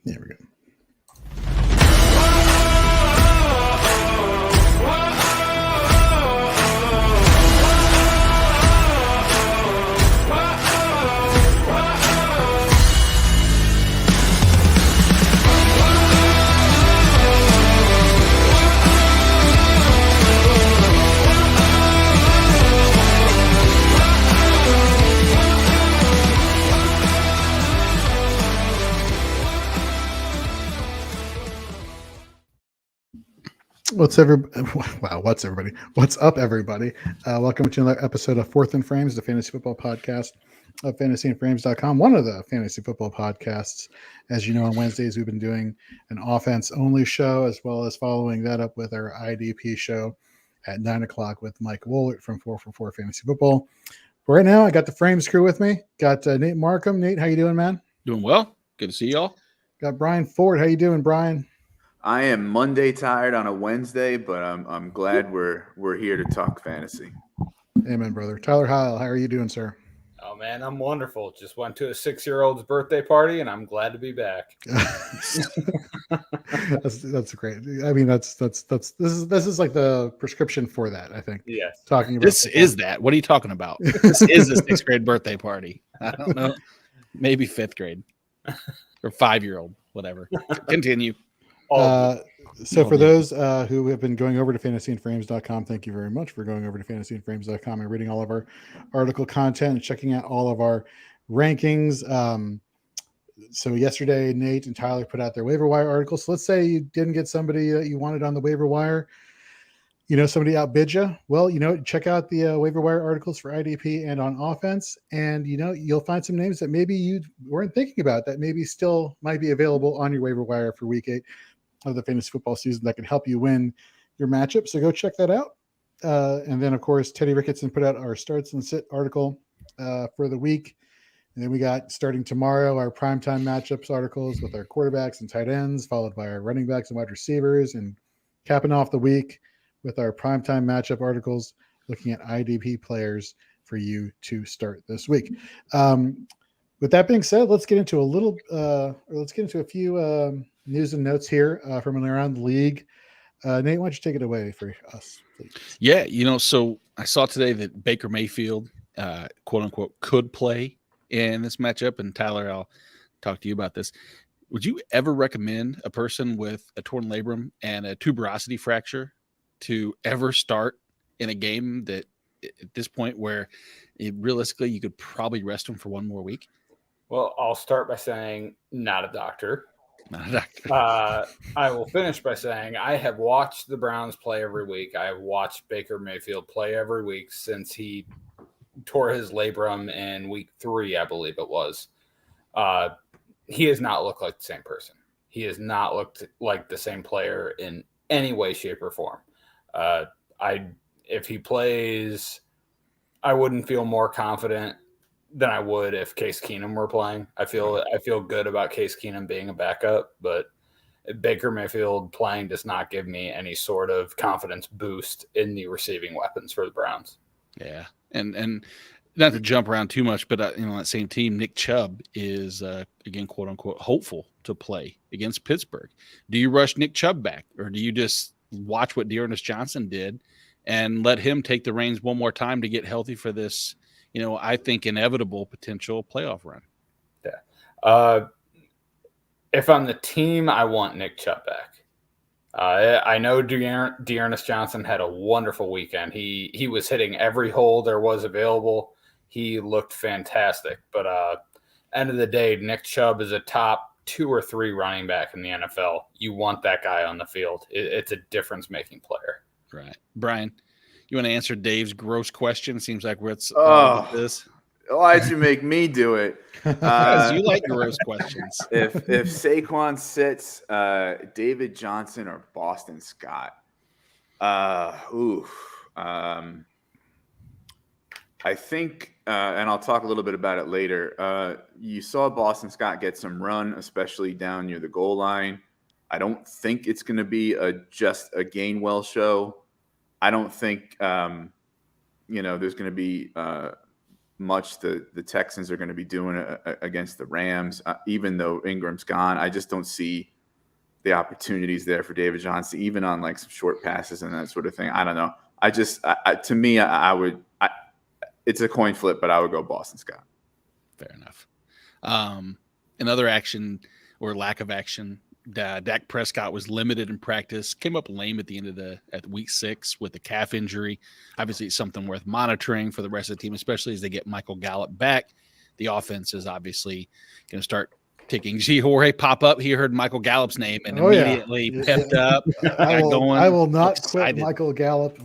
There we go. What's everybody? What's up, everybody? Welcome to another episode of Fourth and Frames, the fantasy football podcast of fantasyandframes.com, one of the fantasy football podcasts. As you know, on Wednesdays, we've been doing an offense-only show, as well as following that up with our IDP show at 9 o'clock with Mike Woolert from 4for4 Fantasy Football. But right now, I got the Frames crew with me. Got Nate Markham. Nate, how you doing, man? Doing well. Good to see y'all. Got Brian Ford. How you doing, Brian? I am Monday tired on a Wednesday, but I'm glad we're here to talk fantasy. Amen, brother. Tyler Heil, how are you doing, sir? Oh man, I'm wonderful. Just went to a 6-year-old's birthday party, and I'm glad to be back. That's great. I mean, this is like the prescription for that. I think. Yes. Talking about this football. is that. What are you talking about? This is a 6th grade birthday party. I don't know. Maybe 5th grade or 5-year-old, whatever. Continue. So for those who have been going over to fantasyandframes.com, thank you very much for going over to fantasyandframes.com and reading all of our article content and checking out all of our rankings. So yesterday, Nate and Tyler put out their waiver wire articles. So let's say you didn't get somebody that you wanted on the waiver wire. You know, somebody outbid you. Well, check out the waiver wire articles for IDP and on offense. And, you'll find some names that maybe you weren't thinking about that maybe still might be available on your waiver wire for week 8 of the fantasy football season that can help you win your matchup. So go check that out. And then, of course, Teddy Ricketson put out our starts and sit article for the week. And then we got, starting tomorrow, our primetime matchups articles with our quarterbacks and tight ends, followed by our running backs and wide receivers, and capping off the week with our primetime matchup articles, looking at IDP players for you to start this week. With that being said, let's get into a few news and notes here from around the league. Nate, why don't you take it away for us, please? Yeah, so I saw today that Baker Mayfield, quote unquote, could play in this matchup. And Tyler, I'll talk to you about this. Would you ever recommend a person with a torn labrum and a tuberosity fracture to ever start in a game that at this point where realistically you could probably rest them for one more week? Well, I'll start by saying not a doctor. Not a doctor. I will finish by saying I have watched the Browns play every week. I have watched Baker Mayfield play every week since he tore his labrum in week 3, I believe it was. He has not looked like the same person. He has not looked like the same player in any way, shape, or form. If he plays, I wouldn't feel more confident than I would if Case Keenum were playing. I feel good about Case Keenum being a backup, but Baker Mayfield playing does not give me any sort of confidence boost in the receiving weapons for the Browns. Yeah, and not to jump around too much, but on that same team, Nick Chubb is again, quote unquote, hopeful to play against Pittsburgh. Do you rush Nick Chubb back, or do you just watch what Dearness Johnson did and let him take the reins one more time to get healthy for this, I think inevitable potential playoff run? Yeah. If I'm the team, I want Nick Chubb back. I know Dearness Johnson had a wonderful weekend. He was hitting every hole there was available. He looked fantastic. But end of the day, Nick Chubb is a top 2 or 3 running back in the NFL. You want that guy on the field. It's a difference-making player. Right. Brian, you want to answer Dave's gross question? Seems like what's with this. Why'd you make me do it? Because you like gross questions. If Saquon sits David Johnson or Boston Scott, I think, and I'll talk a little bit about it later, you saw Boston Scott get some run, especially down near the goal line. I don't think it's going to be just a Gainwell show. I don't think, there's going to be much the Texans are going to be doing against the Rams, even though Ingram's gone. I just don't see the opportunities there for David Johnson, even on like some short passes and that sort of thing. I don't know. To me, it's a coin flip, but I would go Boston Scott. Fair enough. Another action or lack of action. Dak Prescott was limited in practice, came up lame at the end of at week 6 with a calf injury. Obviously, it's something worth monitoring for the rest of the team, especially as they get Michael Gallup back. The offense is obviously going to start taking. See Jorge pop up. He heard Michael Gallup's name and immediately pepped up. I will not excited. quit Michael Gallup.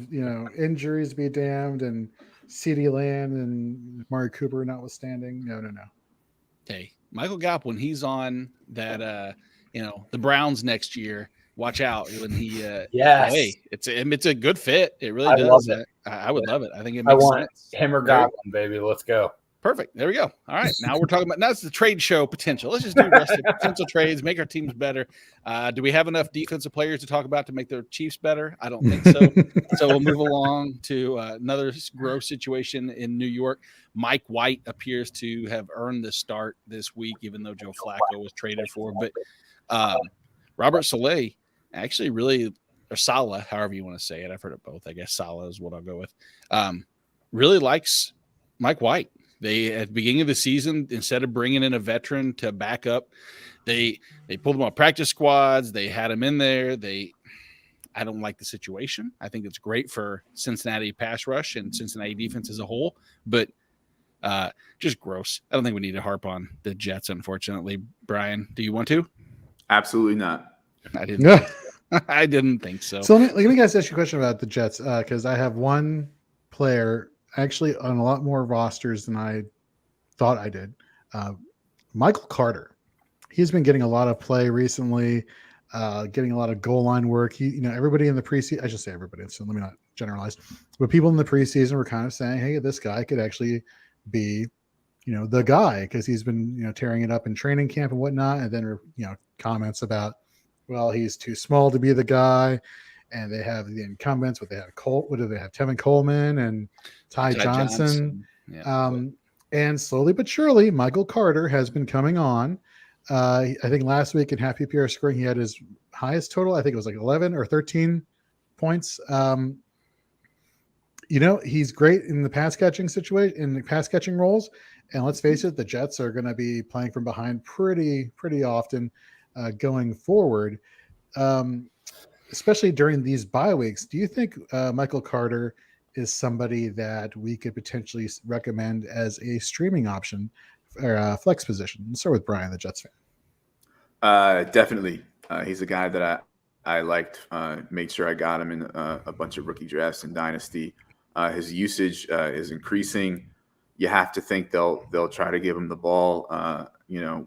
Injuries be damned, and CeeDee Lamb and Amari Cooper notwithstanding. No. Hey, Michael Gallup, when he's on that, the Browns next year, watch out when he. Hey, it's a good fit. It really does. I would love it. I think it makes sense. Him or Godwin, baby. Let's go. Perfect. There we go. All right. Now we're talking about that's the trade show potential. Let's just do the rest of potential trades, make our teams better. Do we have enough defensive players to talk about to make their Chiefs better? I don't think so. So we'll move along to another gross situation in New York. Mike White appears to have earned the start this week, even though Joe Flacco was traded for. But Robert Saleh actually really, or Saleh, however you want to say it. I've heard it both. I guess Saleh is what I'll go with. Really likes Mike White. They, at the beginning of the season, instead of bringing in a veteran to back up, they pulled him on practice squads. They had him in there. I don't like the situation. I think it's great for Cincinnati pass rush and Cincinnati defense as a whole, but just gross. I don't think we need to harp on the Jets, unfortunately. Brian, do you want to? Absolutely not. I didn't. I didn't think so. So let me guys ask you a question about the Jets, because I have one player actually on a lot more rosters than I thought I did. Michael Carter. He's been getting a lot of play recently, getting a lot of goal line work. Everybody in the preseason, I should say everybody, so let me not generalize, but people in the preseason were kind of saying, hey, this guy could actually be, the guy, because he's been, tearing it up in training camp and whatnot. And then, comments about, well, he's too small to be the guy. And they have the incumbents, but they have what do they have? Tevin Coleman and Ty Johnson. Yeah. And slowly but surely, Michael Carter has been coming on. I think last week in half PPR scoring, he had his highest total. I think it was like 11 or 13 points. He's great in the pass catching situation, in the pass catching roles. And let's face it, the Jets are going to be playing from behind pretty often going forward. Especially during these bye weeks, do you think Michael Carter is somebody that we could potentially recommend as a streaming option or a flex position? Let's start with Brian, the Jets fan. Definitely. He's a guy that I liked. Made sure I got him in a bunch of rookie drafts in Dynasty. His usage is increasing. You have to think they'll try to give him the ball,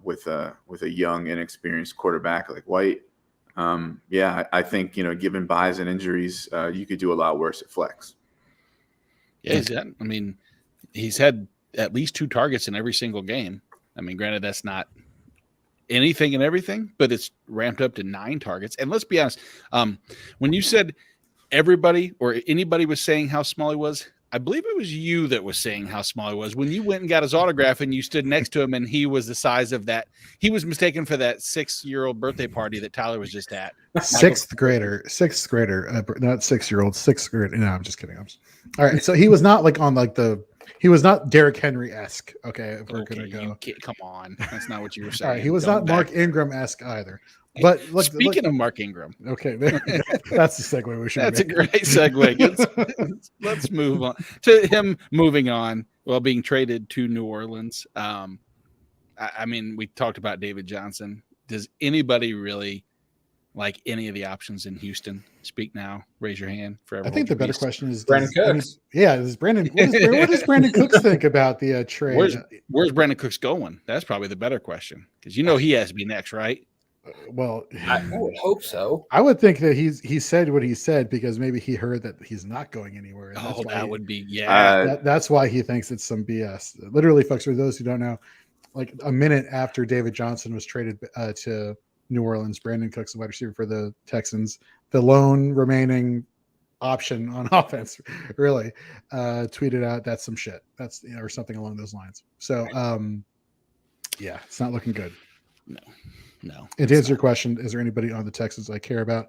with a young, inexperienced quarterback like White. I think, given buys and injuries, you could do a lot worse at flex. Yeah, he's had at least 2 targets in every single game. Granted, that's not anything and everything, but it's ramped up to 9 targets. And let's be honest, when you said everybody or anybody was saying how small he was, I believe it was you that was saying how small he was. When you went and got his autograph and you stood next to him and he was the size of that, he was mistaken for that 6-year-old birthday party that Tyler was just at. Sixth grader, not 6-year-old, 6th grade. No, I'm just kidding. All right. So he was not he was not Derrick Henry-esque. Okay. If we're going to go. Come on. That's not what you were saying. All right. He was not Mark Ingram-esque either. But speaking of Mark Ingram, okay, that's the segue we should. That's a great segue. Let's move on to him moving on while being traded to New Orleans. We talked about David Johnson. Does anybody really like any of the options in Houston? Speak now. Raise your hand. I think the better question is Brandon Cooks. What does Brandon Cooks think about the trade? Where's Brandon Cooks going? That's probably the better question, because he has to be next, right? Well, I would hope so. I would think that he said what he said because maybe he heard that he's not going anywhere. And would be that's why he thinks it's some BS. Literally, folks, for those who don't know, like a minute after David Johnson was traded to New Orleans, Brandon Cooks, the wide receiver for the Texans, the lone remaining option on offense, really, tweeted out that's some shit. That's or something along those lines. So yeah, it's not looking good. No. And to answer your question, is there anybody on the Texans I care about?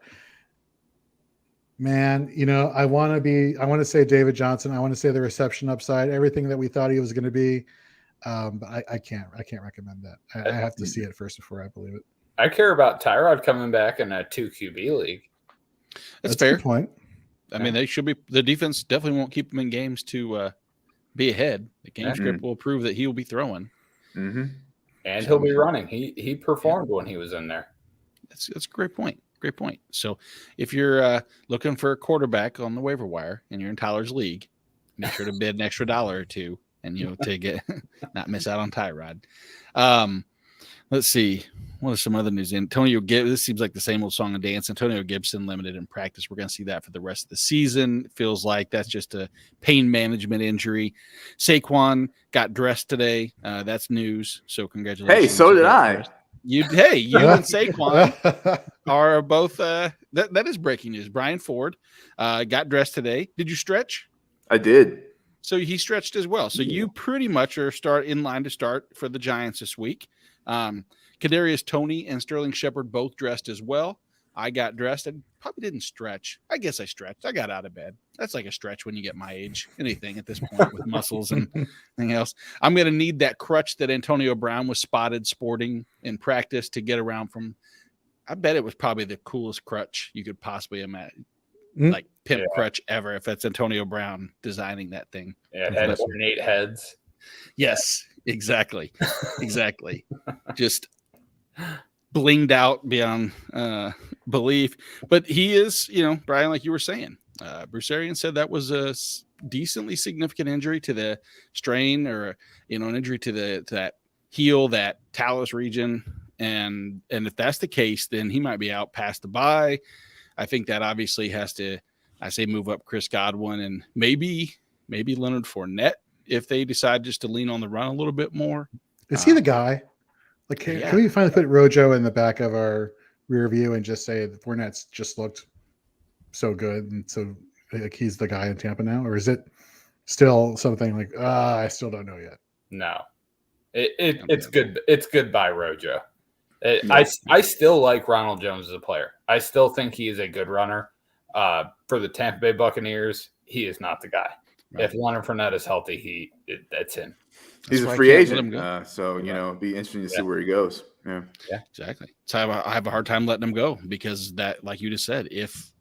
Man, I want to say David Johnson. I want to say the reception upside, everything that we thought he was going to be. But I can't recommend that. I have to see it first before I believe it. I care about Tyrod coming back in a 2 QB league. That's a fair. good point. I mean, they should be. The defense definitely won't keep him in games to be ahead. The game script will prove that he will be throwing. Mm-hmm. And he'll be running. He performed when he was in there. That's a great point. Great point. So if you're looking for a quarterback on the waiver wire and you're in Tyler's league, make sure to bid an extra $1 or $2 and to get not miss out on Tyrod. Let's see. What are some other news? Antonio Gibson. This seems like the same old song and dance. Antonio Gibson limited in practice. We're going to see that for the rest of the season. It feels like that's just a pain management injury. Saquon got dressed today. That's news. So congratulations. Hey, so did I. You and Saquon are both. That is breaking news. Brian Ford got dressed today. Did you stretch? I did. So he stretched as well. So you pretty much are in line to start for the Giants this week. Kadarius Toney and Sterling Shepard both dressed as well. I got dressed. I probably didn't stretch. I guess I stretched. I got out of bed. That's like a stretch when you get my age. Anything at this point with muscles and anything else. I'm going to need that crutch that Antonio Brown was spotted sporting in practice to get around from. I bet it was probably the coolest crutch you could possibly imagine. Like pimp crutch ever if that's Antonio Brown designing that thing. Yeah, it had ornate heads. Yes, exactly. Exactly. Just blinged out beyond belief. But he is, Brian, like you were saying, Bruce Arians said that was a decently significant injury to the strain or, an injury to that heel, that talus region. And if that's the case, then he might be out past the bye. I think that obviously has to, move up Chris Godwin and maybe Leonard Fournette if they decide just to lean on the run a little bit more. Is he the guy? Like, can we finally put Rojo in the back of our rear view and just say that Fournette's just looked so good and so like he's the guy in Tampa now? Or is it still something like, I still don't know yet? No, it's good. It's good by Rojo. I still like Ronald Jones as a player. I still think he is a good runner. For the Tampa Bay Buccaneers, he is not the guy. Right. If Leonard Fournette is healthy, that's him. He's a free agent, so it'd be interesting to see where he goes. Yeah, exactly. So I have a hard time letting him go because that, like you just said, if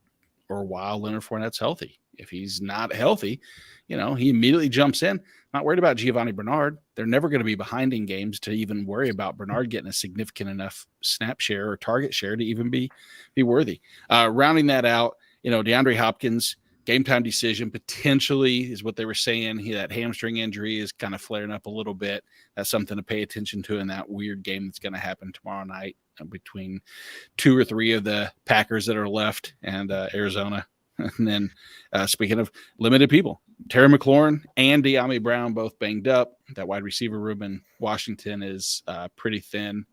or while Leonard Fournette's healthy, if he's not healthy, he immediately jumps in. Not worried about Giovanni Bernard. They're never going to be behind in games to even worry about Bernard getting a significant enough snap share or target share to even be worthy. Rounding that out, DeAndre Hopkins. Game time decision potentially is what they were saying. That hamstring injury is kind of flaring up a little bit. That's something to pay attention to in that weird game that's going to happen tomorrow night between 2 or 3 of the Packers that are left and Arizona. And then speaking of limited people, Terry McLaurin and De'Ami Brown both banged up. That wide receiver room in Washington is pretty thin.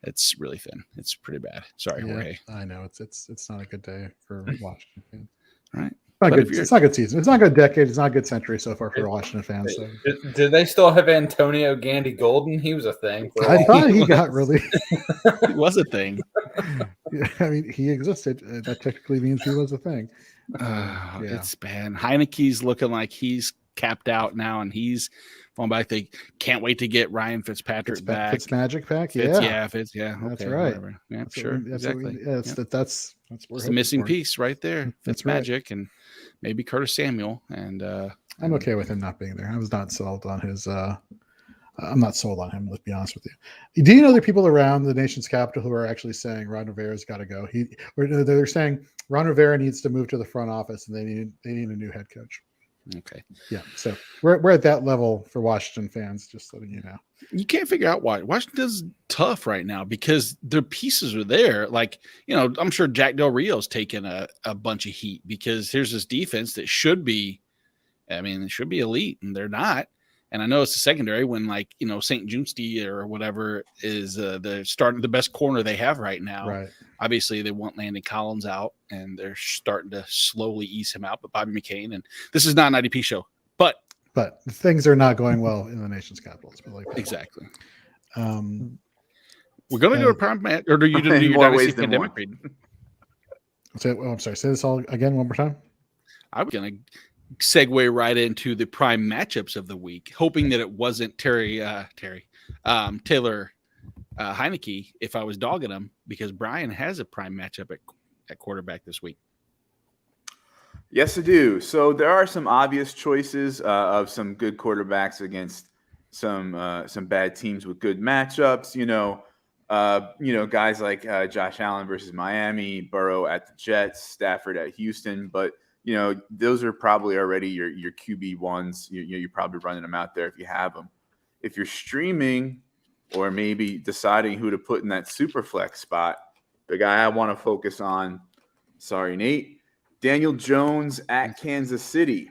It's really thin. It's pretty bad. Sorry, Jorge. I know it's not a good day for Washington. Right. It's not a good season. It's not a good decade. It's not a good century so far for Washington fans. So. Did they still have Antonio Gandy Golden? He was a thing. I thought he got really. He was a thing. Yeah, I mean, he existed. That technically means he was a thing. It's bad. Heineke's looking like he's capped out now, and he's falling back. They can't wait to get Ryan Fitzpatrick back. Fitzmagic back, That's okay, right. Whatever. Yeah, that's sure, exactly. That's the missing piece right there. Fitzmagic and maybe Curtis Samuel. And I'm okay with him not being there. I was not sold on his. I'm not sold on him. Let's be honest with you. Do you know there are people around the nation's capital who are actually saying Ron Rivera's got to go? They're saying Ron Rivera needs to move to the front office, and they need a new head coach. Okay. Yeah. So we're at that level for Washington fans, just letting you know. You can't figure out why. Washington's tough right now because their pieces are there. Like, I'm sure Jack Del Rio's taken a bunch of heat because here's this defense that should be elite, and they're not. And I know it's the secondary when St. Junesti or whatever is the best corner they have right now. Right. Obviously, they want Landon Collins out, and they're starting to slowly ease him out. But Bobby McCain, and this is not an IDP show, but things are not going well in the nation's capital. Let's put it like that. exactly. We're going to do a prime match, or do you do In your more dynasty ways than pandemic one. read? I'm sorry. Say this all again one more time. I was going to segue right into the prime matchups of the week, hoping that it wasn't Taylor Heineke if I was dogging him, because Brian has a prime matchup at quarterback this week. Yes, I do. So there are some obvious choices of some good quarterbacks against some bad teams with good matchups. Guys like Josh Allen versus Miami, Burrow at the Jets, Stafford at Houston. But those are probably already your QB ones. You're probably running them out there if you have them. If you're streaming or maybe deciding who to put in that super flex spot, the guy I want to focus on, sorry, Nate, Daniel Jones at Kansas City.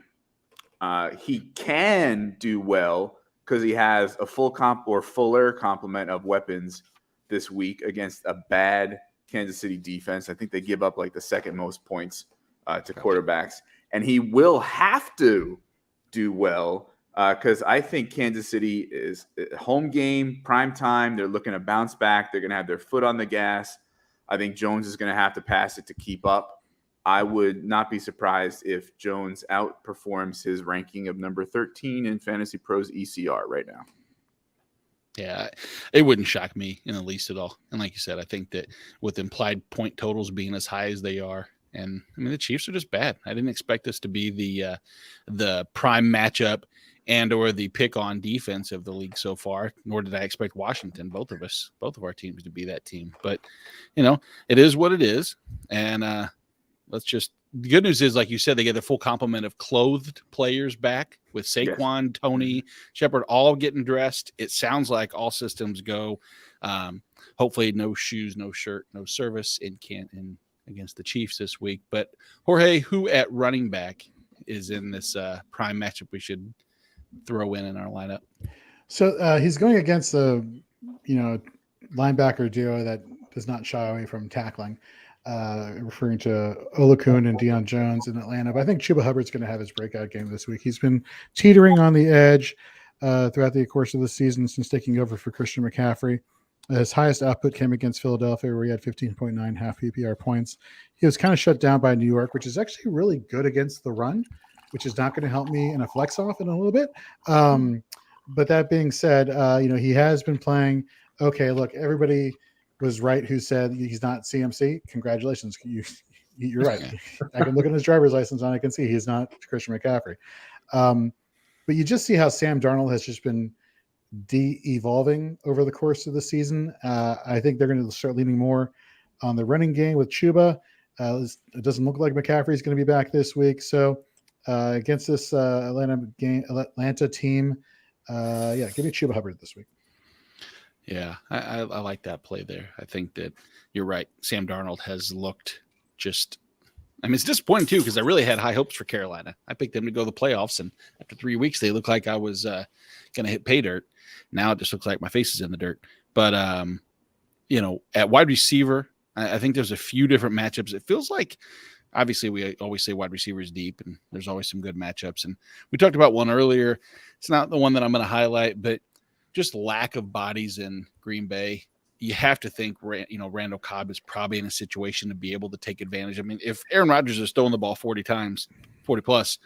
He can do well because he has a fuller complement of weapons this week against a bad Kansas City defense. I think they give up like the second most points to quarterbacks. And he will have to do well because I think Kansas City is a home game, prime time. They're looking to bounce back. They're going to have their foot on the gas. I think Jones is going to have to pass it to keep up. I would not be surprised if Jones outperforms his ranking of number 13 in Fantasy Pros ECR right now. Yeah, it wouldn't shock me in the least at all. And like you said, I think that with implied point totals being as high as they are, and I mean the Chiefs are just bad. I didn't expect this to be the prime matchup and or the pick on defense of the league so far, nor did I expect Washington, both of our teams to be that team. But it is what it is. And the good news is, like you said, they get a full complement of clothed players back with Saquon, yes, Tony, Shepard, all getting dressed. It sounds like all systems go. Hopefully no shoes, no shirt, no service in against the Chiefs this week. But Jorge, who at running back is in this prime matchup we should throw in our lineup? So he's going against the linebacker duo that does not shy away from tackling. Referring to Olakun and Deion Jones in Atlanta. But I think Chuba Hubbard's going to have his breakout game this week. He's been teetering on the edge throughout the course of the season since taking over for Christian McCaffrey. His highest output came against Philadelphia, where he had 15.9 half PPR points. He was kind of shut down by New York, which is actually really good against the run, which is not going to help me in a flex off in a little bit. But that being said, he has been playing. Okay, look, everybody was right who said he's not CMC. Congratulations. You're right. I can look at his driver's license and I can see he's not Christian McCaffrey. But you just see how Sam Darnold has just been de-evolving over the course of the season. I think they're going to start leaning more on the running game with Chuba. It doesn't look like McCaffrey's going to be back this week. So against this Atlanta team, give me Chuba Hubbard this week. Yeah, I like that play there. I think that you're right. Sam Darnold has looked it's disappointing too, because I really had high hopes for Carolina. I picked them to go to the playoffs, and after 3 weeks, they look like I was going to hit pay dirt. Now it just looks like my face is in the dirt. But, at wide receiver, I think there's a few different matchups. It feels like, obviously, we always say wide receiver is deep, and there's always some good matchups. And we talked about one earlier. It's not the one that I'm going to highlight, but just lack of bodies in Green Bay. You have to think, Randall Cobb is probably in a situation to be able to take advantage. I mean, if Aaron Rodgers is throwing the ball 40 plus,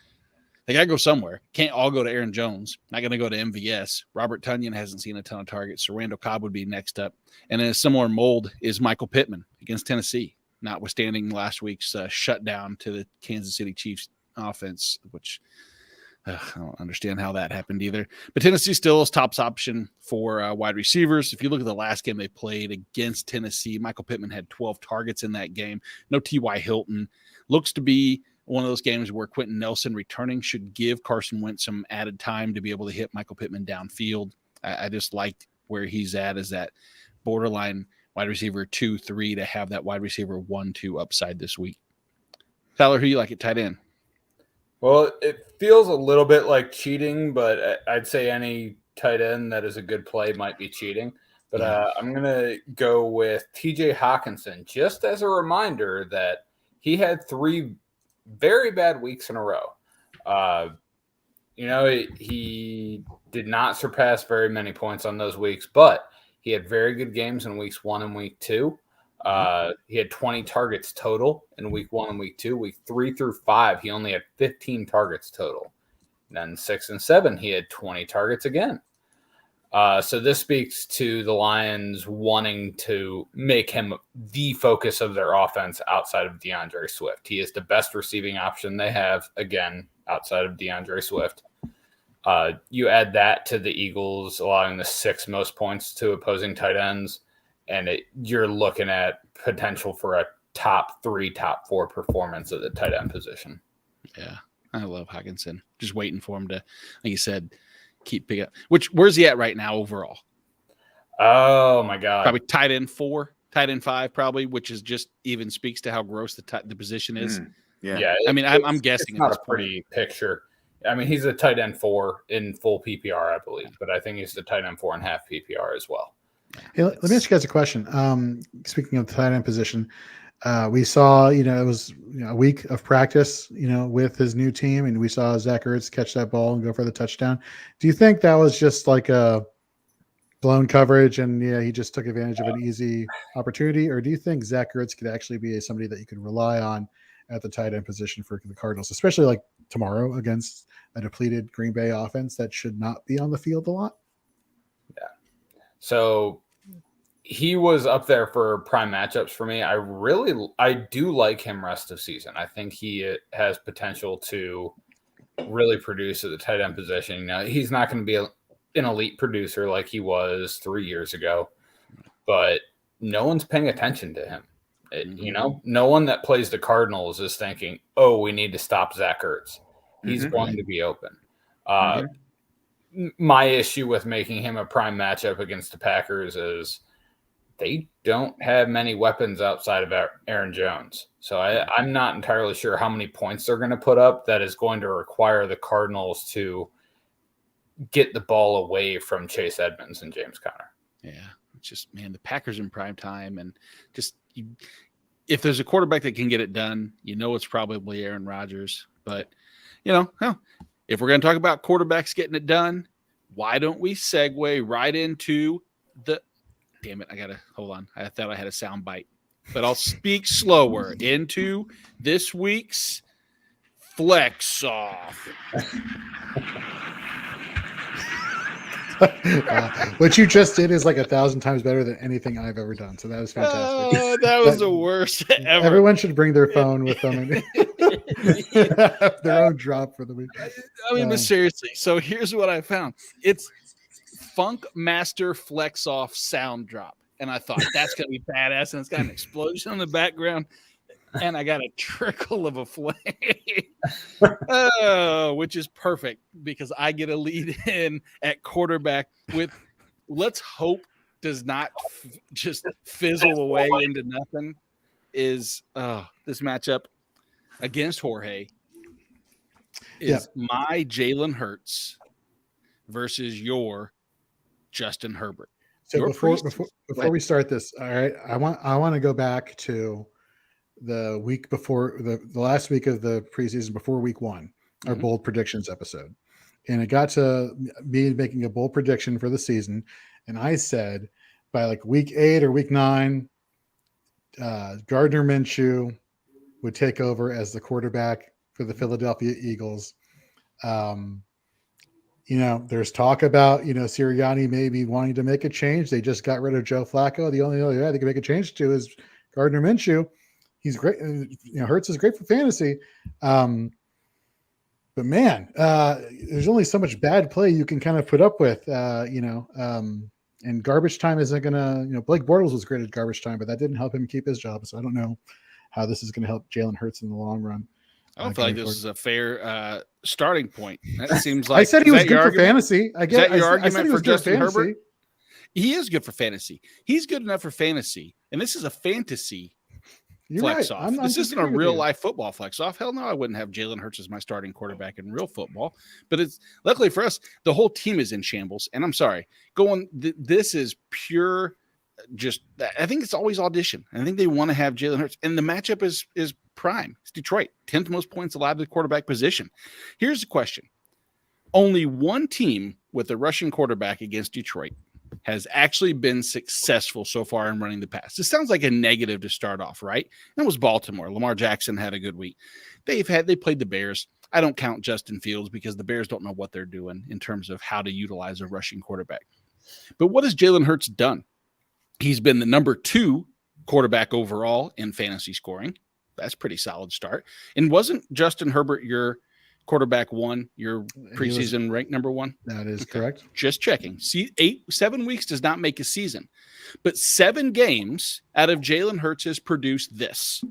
they got to go somewhere. Can't all go to Aaron Jones. Not going to go to MVS. Robert Tonyan hasn't seen a ton of targets, so Randall Cobb would be next up. And in a similar mold is Michael Pittman against Tennessee, notwithstanding last week's shutdown to the Kansas City Chiefs offense, which I don't understand how that happened either. But Tennessee still is top option for wide receivers. If you look at the last game they played against Tennessee, Michael Pittman had 12 targets in that game. No T.Y. Hilton. Looks to be one of those games where Quentin Nelson returning should give Carson Wentz some added time to be able to hit Michael Pittman downfield. I just liked where he's at as that borderline wide receiver 2-3 to have that wide receiver 1-2 upside this week. Tyler, who you like at tight end? Well, it feels a little bit like cheating, but I'd say any tight end that is a good play might be cheating. But I'm going to go with TJ Hawkinson, just as a reminder that he had 3 very bad weeks in a row. He did not surpass very many points on those weeks, but he had very good games in weeks 1 and week 2. He had 20 targets total in week 1 and week 2. Week 3 through 5, he only had 15 targets total. And then 6 and 7, he had 20 targets again. So this speaks to the Lions wanting to make him the focus of their offense outside of DeAndre Swift. He is the best receiving option they have, again, outside of DeAndre Swift. You add that to the Eagles allowing the 6th most points to opposing tight ends, and you're looking at potential for a top 3, top 4 performance at the tight end position. Yeah, I love Hawkinson. Just waiting for him to, like you said, keep picking up. Where's he at right now overall? Oh my God, probably tight end 4, tight end 5, probably, which is just even speaks to how gross the position is. Yeah. I mean, I'm guessing it's not a pretty picture. I mean, he's a tight end 4 in full PPR, I believe, but I think he's the tight end 4.5 PPR as well. Hey, let me ask you guys a question. Speaking of the tight end position, we saw, it was a week of practice, with his new team, and we saw Zach Ertz catch that ball and go for the touchdown. Do you think that was just like a blown coverage and he just took advantage of an easy opportunity? Or do you think Zach Ertz could actually be somebody that you could rely on at the tight end position for the Cardinals, especially like tomorrow against a depleted Green Bay offense that should not be on the field a lot? Yeah. So he was up there for prime matchups for me. I do like him rest of season. I think he has potential to really produce at the tight end position. He's not going to be an elite producer like he was 3 years ago, but no one's paying attention to him. No one that plays the Cardinals is thinking, oh, we need to stop Zach Ertz. He's going to be open. My issue with making him a prime matchup against the Packers is they don't have many weapons outside of Aaron Jones. So I'm not entirely sure how many points they're going to put up that is going to require the Cardinals to get the ball away from Chase Edmonds and James Conner. Yeah, it's just, man, the Packers in prime time, and just if there's a quarterback that can get it done, it's probably Aaron Rodgers. But, if we're going to talk about quarterbacks getting it done, why don't we segue right into damn it, I got to hold on. I thought I had a sound bite, but I'll speak slower into this week's Flex Off. What you just did is like 1,000 times better than anything I've ever done. So that was fantastic. That was the worst ever. Everyone should bring their phone with them and have their own drop for the week. I mean, but seriously. So here's what I found. It's Funk Master Flex Off sound drop. And I thought that's going to be badass. And it's got an explosion in the background. And I got a trickle of a flame, which is perfect because I get a lead in at quarterback with, let's hope, does not just fizzle away into nothing, is this matchup against Jorge is my Jalen Hurts versus your Justin Herbert. So before we start this, all right, I want to go back to the week before the last week of the preseason before week 1, our bold predictions episode. And it got to me making a bold prediction for the season. And I said by like week 8 or week 9, Gardner Minshew would take over as the quarterback for the Philadelphia Eagles. There's talk about, Sirianni maybe wanting to make a change. They just got rid of Joe Flacco. The only other guy they can make a change to is Gardner Minshew. He's great. Hurts is great for fantasy. But man, there's only so much bad play you can kind of put up with, and garbage time isn't going to, Blake Bortles was great at garbage time, but that didn't help him keep his job. So I don't know how this is going to help Jalen Hurts in the long run. I don't feel like this is a fair starting point. That seems like I said he was good for fantasy. I get your argument for Justin Herbert. Herbert. He is good for fantasy. He's good enough for fantasy, and this is a fantasy You're flex right. off. I'm This just isn't a agreeing with real you. life football flex off. Hell no, I wouldn't have Jalen Hurts as my starting quarterback in real football. But it's luckily for us, the whole team is in shambles. And I'm sorry, this is pure. Just I think it's always audition. I think they want to have Jalen Hurts, and the matchup is prime. It's Detroit, 10th most points allowed to the quarterback position. Here's the question: only one team with a rushing quarterback against Detroit has actually been successful so far in running the pass. This sounds like a negative to start off, right? That was Baltimore. Lamar Jackson had a good week. They played the Bears. I don't count Justin Fields because the Bears don't know what they're doing in terms of how to utilize a rushing quarterback. But what has Jalen Hurts done? He's been the number 2 quarterback overall in fantasy scoring. That's a pretty solid start. And wasn't Justin Herbert your quarterback 1, your preseason ranked number 1? That is correct. Just checking. See, 7 weeks does not make a season, but 7 games out of Jalen Hurts has produced this.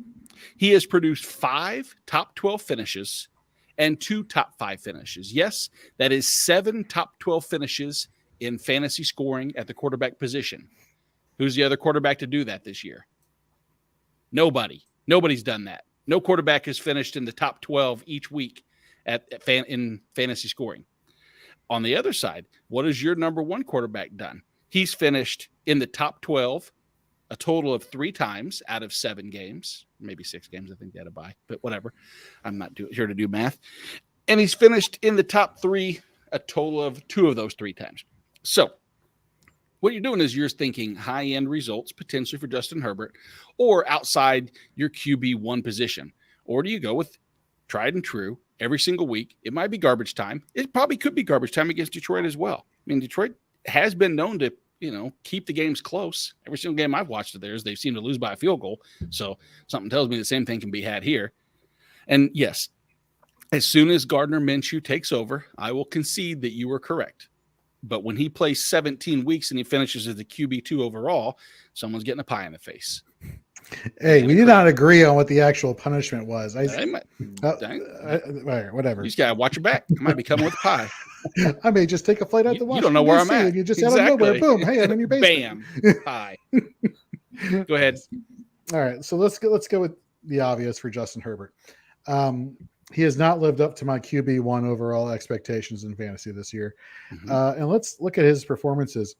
He has produced 5 top 12 finishes and 2 top 5 finishes. Yes, that is 7 top 12 finishes in fantasy scoring at the quarterback position. Who's the other quarterback to do that this year? Nobody. Nobody's done that. No quarterback has finished in the top 12 each week in fantasy scoring. On the other side, what has your number 1 quarterback done? He's finished in the top 12 a total of 3 times out of 7 games, maybe 6 games. I think they had a bye, but whatever. I'm not here to do math. And he's finished in the top 3 a total of 2 of those 3 times. So what you're doing is you're thinking high-end results potentially for Justin Herbert or outside your QB1 position. Or do you go with tried and true every single week? It might be garbage time. It probably could be garbage time against Detroit as well. I mean, Detroit has been known to, keep the games close. Every single game I've watched of theirs, they seem to lose by a field goal. So something tells me the same thing can be had here. And yes, as soon as Gardner Minshew takes over, I will concede that you were correct. But when he plays 17 weeks and he finishes as the QB2 overall, someone's getting a pie in the face. Hey, we did not agree on what the actual punishment was. Whatever. You just got to watch your back. I might be coming with a pie. I may just take a flight out the You don't know where I'm at. And you just out of nowhere, boom, hey, I'm in your basement. Bam, pie. Go ahead. All right, so let's go with the obvious for Justin Herbert. He has not lived up to my QB1 overall expectations in fantasy this year. Mm-hmm. And let's look at his performances.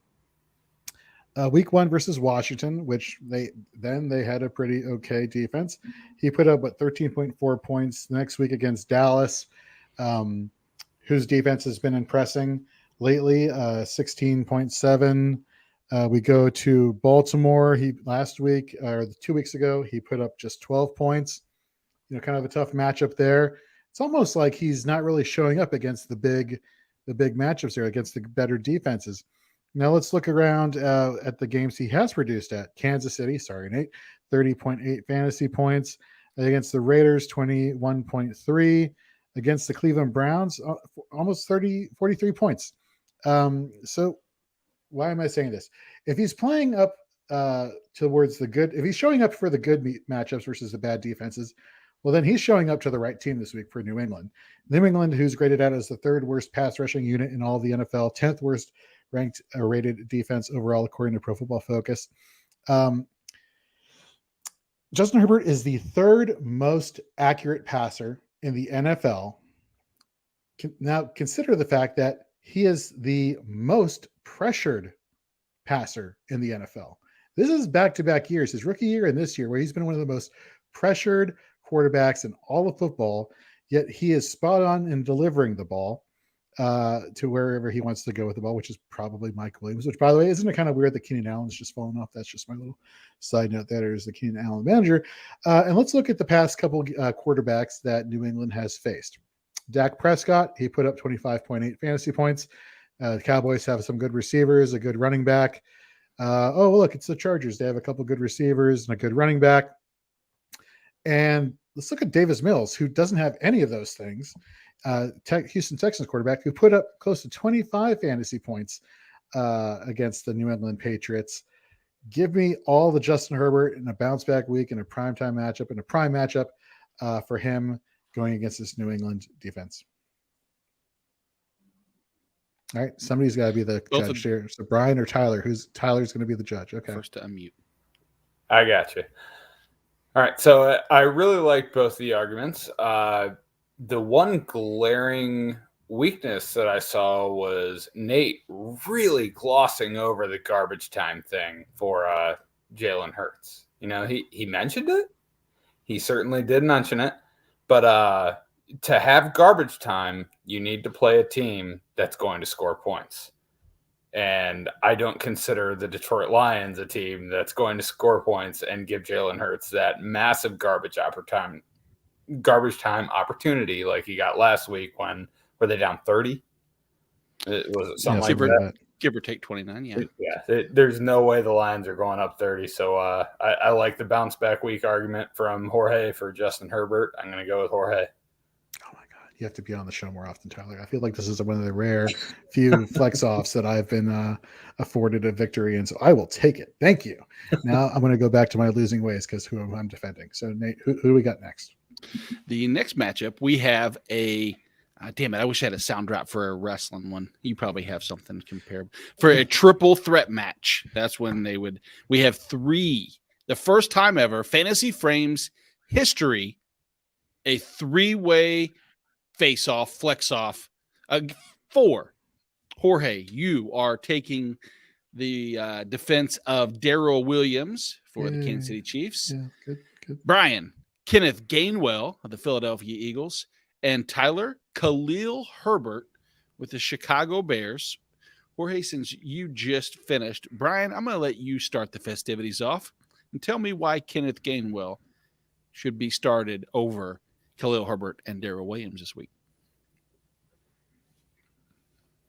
Week 1 versus Washington, which they had a pretty okay defense. He put up 13.4 points. The next week against Dallas, whose defense has been impressing lately, 16.7. We go to Baltimore. Last week or 2 weeks ago, he put up just 12 points. Kind of a tough matchup there. It's almost like he's not really showing up against the big matchups there, against the better defenses. Now let's look around at the games he has produced at. Kansas City, Nate, 30.8 fantasy points. Against the Raiders, 21.3. Against the Cleveland Browns, almost 43 points. So why am I saying this? If he's playing up towards the good, if he's showing up for the good matchups versus the bad defenses, well, then he's showing up to the right team this week for New England. New England, who's graded out as the 3rd worst pass rushing unit in all of the NFL, 10th worst ranked rated defense overall, according to Pro Football Focus. Justin Herbert is the 3rd most accurate passer in the NFL. Now, consider the fact that he is the most pressured passer in the NFL. This is back-to-back years, his rookie year and this year, where he's been one of the most pressured quarterbacks in all of football, yet he is spot on in delivering the ball to wherever he wants to go with the ball, which is probably Mike Williams, which, by the way, isn't it kind of weird that Keenan Allen's just fallen off? That's just my little side note. That is the Keenan Allen manager. And let's look at the past couple quarterbacks that New England has faced. Dak Prescott, he put up 25.8 fantasy points. The Cowboys have some good receivers, a good running back. Look, it's the Chargers. They have a couple good receivers and a good running back. And let's look at Davis Mills, who doesn't have any of those things. Houston Texans quarterback who put up close to 25 fantasy points against the New England Patriots. Give me all the Justin Herbert in a bounce back week in a primetime matchup and a prime matchup for him going against this New England defense. All right, somebody's got to be the judge here. So Brian or Tyler, Tyler's going to be the judge? Okay, first to unmute. I got you. All right, so I really like both the arguments. The one glaring weakness that I saw was Nate really glossing over the garbage time thing for Jalen Hurts. You know, he mentioned it. He certainly did mention it. But to have garbage time, you need to play a team that's going to score points. And I don't consider the Detroit Lions a team that's going to score points and give Jalen Hurts that massive garbage time opportunity like he got last week when were they down 30? Was it something like that? Give or take 29, yeah. Yeah, there's no way the Lions are going up 30. So I like the bounce back week argument from Jorge for Justin Herbert. I'm going to go with Jorge. Oh my God, you have to be on the show more often, Tyler. I feel like this is one of the rare few flex offs that I've been afforded a victory, and so I will take it. Thank you. Now I'm going to go back to my losing ways because who I'm defending. So Nate, who do we got next? The next matchup we have a. Damn it! I wish I had a sound drop for a wrestling one. You probably have something comparable for a triple threat match. That's when they would. We have three. The first time ever, Fantasy Frames history, a three-way face-off, flex-off. 4. Jorge, you are taking the defense of Darrell Williams for the Kansas City Chiefs. Yeah, good. Brian, Kenneth Gainwell of the Philadelphia Eagles. And Tyler, Khalil Herbert with the Chicago Bears. Jorge, since you just finished, Brian, I'm going to let you start the festivities off and tell me why Kenneth Gainwell should be started over Khalil Herbert and Darrell Williams this week.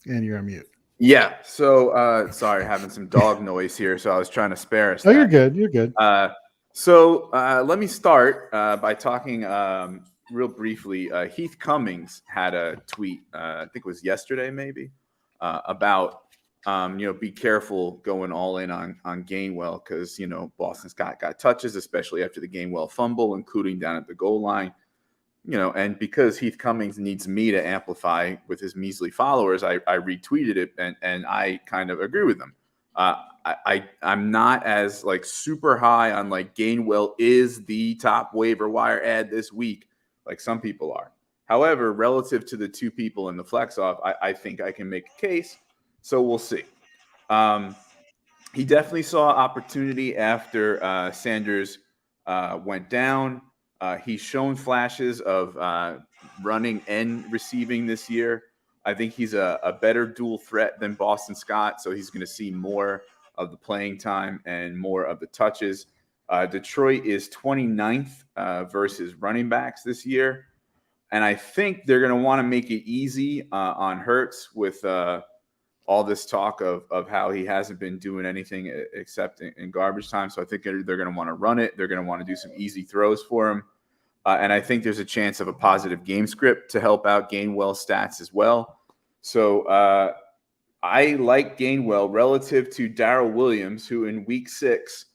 And you're on mute. Yeah. So sorry, having some dog noise here. So I was trying to spare us. Oh, you're good. You're good. So let me start by talking real briefly. Heath Cummings had a tweet, I think it was yesterday, maybe, about be careful going all in on Gainwell because Boston Scott got touches, especially after the Gainwell fumble, including down at the goal line. And because Heath Cummings needs me to amplify with his measly followers, I retweeted it and I kind of agree with him. I'm not as super high on Gainwell is the top waiver wire ad this week like some people are. However, relative to the two people in the flex off, I think I can make a case. So we'll see. He definitely saw opportunity after Sanders went down. He's shown flashes of running and receiving this year. I think he's a better dual threat than Boston Scott, so he's going to see more of the playing time and more of the touches. Detroit is 29th versus running backs this year, and I think they're going to want to make it easy on Hurts with all this talk of how he hasn't been doing anything except in garbage time. So I think they're going to want to run it. They're going to want to do some easy throws for him. And I think there's a chance of a positive game script to help out Gainwell's stats as well. So I like Gainwell relative to Darrell Williams, who in week 6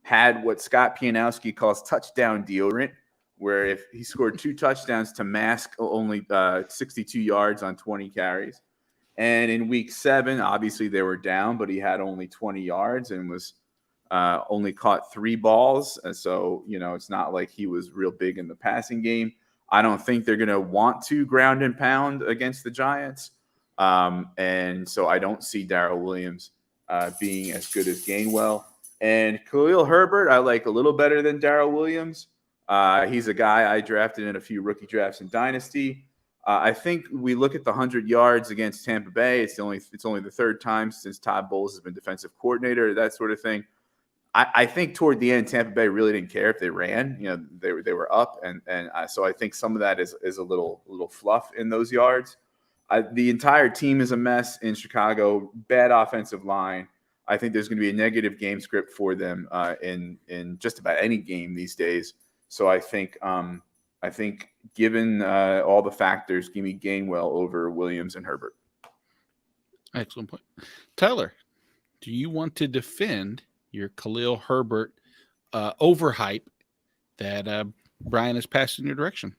had what Scott Pianowski calls touchdown deodorant, where if he scored 2 touchdowns to mask only 62 yards on 20 carries. And in week 7, obviously they were down, but he had only 20 yards and was only caught 3 balls. And so, it's not like he was real big in the passing game. I don't think they're going to want to ground and pound against the Giants. And so I don't see Darrell Williams being as good as Gainwell. And Khalil Herbert, I like a little better than Darrell Williams. He's a guy I drafted in a few rookie drafts in Dynasty. I think we look at the 100 yards against Tampa Bay. It's only the 3rd time since Todd Bowles has been defensive coordinator, that sort of thing. I think toward the end, Tampa Bay really didn't care if they ran. They were up, and so I think some of that is a little fluff in those yards. The entire team is a mess in Chicago. Bad offensive line. I think there's going to be a negative game script for them in just about any game these days. So I think given all the factors, give me Gainwell over Williams and Herbert. Excellent point. Tyler, do you want to defend your Khalil Herbert overhype that Brian has passed in your direction?